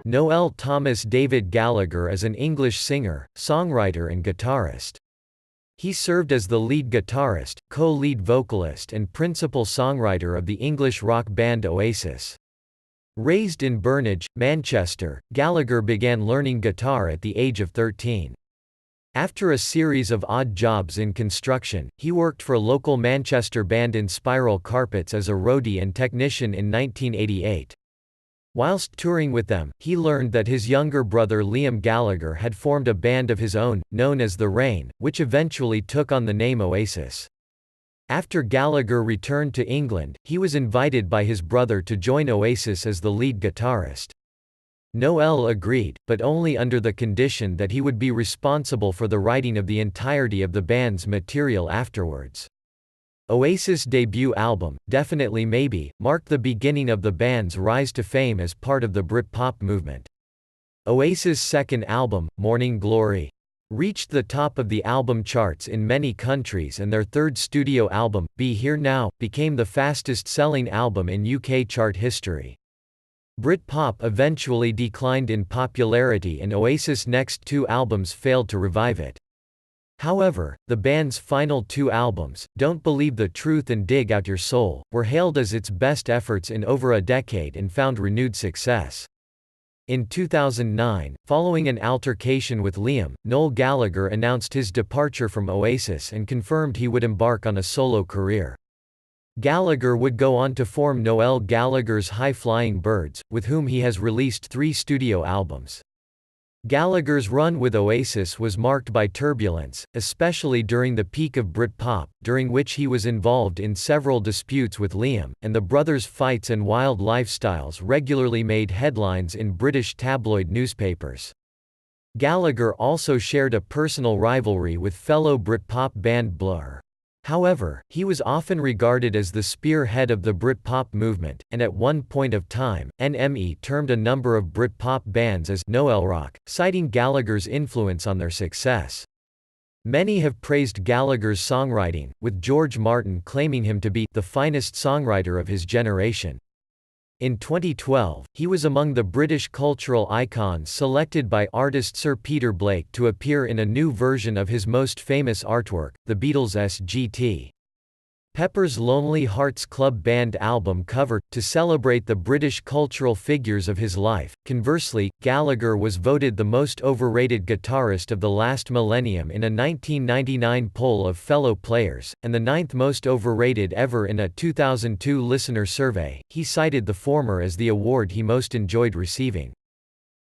Noel Thomas David Gallagher is an English singer, songwriter and guitarist. He served as the lead guitarist, co-lead vocalist and principal songwriter of the English rock band Oasis. Raised in Burnage, Manchester, Gallagher began learning guitar at the age of 13. After a series of odd jobs in construction, he worked for local Manchester band Inspiral Carpets as a roadie and technician in 1988. Whilst touring with them, he learned that his younger brother Liam Gallagher had formed a band of his own, known as The Rain, which eventually took on the name Oasis. After Gallagher returned to England, he was invited by his brother to join Oasis as the lead guitarist. Noel agreed, but only under the condition that he would be responsible for the writing of the entirety of the band's material afterwards. Oasis' debut album, Definitely Maybe, marked the beginning of the band's rise to fame as part of the Britpop movement. Oasis' second album, Morning Glory, reached the top of the album charts in many countries, and their third studio album, Be Here Now, became the fastest-selling album in UK chart history. Britpop eventually declined in popularity and Oasis' next two albums failed to revive it. However, the band's final two albums, Don't Believe the Truth and Dig Out Your Soul, were hailed as its best efforts in over a decade and found renewed success. In 2009, following an altercation with Liam, Noel Gallagher announced his departure from Oasis and confirmed he would embark on a solo career. Gallagher would go on to form Noel Gallagher's High Flying Birds, with whom he has released 3 studio albums. Gallagher's run with Oasis was marked by turbulence, especially during the peak of Britpop, during which he was involved in several disputes with Liam, and the brothers' fights and wild lifestyles regularly made headlines in British tabloid newspapers. Gallagher also shared a personal rivalry with fellow Britpop band Blur. However, he was often regarded as the spearhead of the Britpop movement, and at one point of time, NME termed a number of Britpop bands as Noelrock, citing Gallagher's influence on their success. Many have praised Gallagher's songwriting, with George Martin claiming him to be the finest songwriter of his generation. In 2012, he was among the British cultural icons selected by artist Sir Peter Blake to appear in a new version of his most famous artwork, the Beatles Sgt. Pepper's Lonely Hearts Club Band album cover, to celebrate the British cultural figures of his life. Conversely, Gallagher was voted the most overrated guitarist of the last millennium in a 1999 poll of fellow players, and the 9th most overrated ever in a 2002 listener survey. He cited the former as the award he most enjoyed receiving.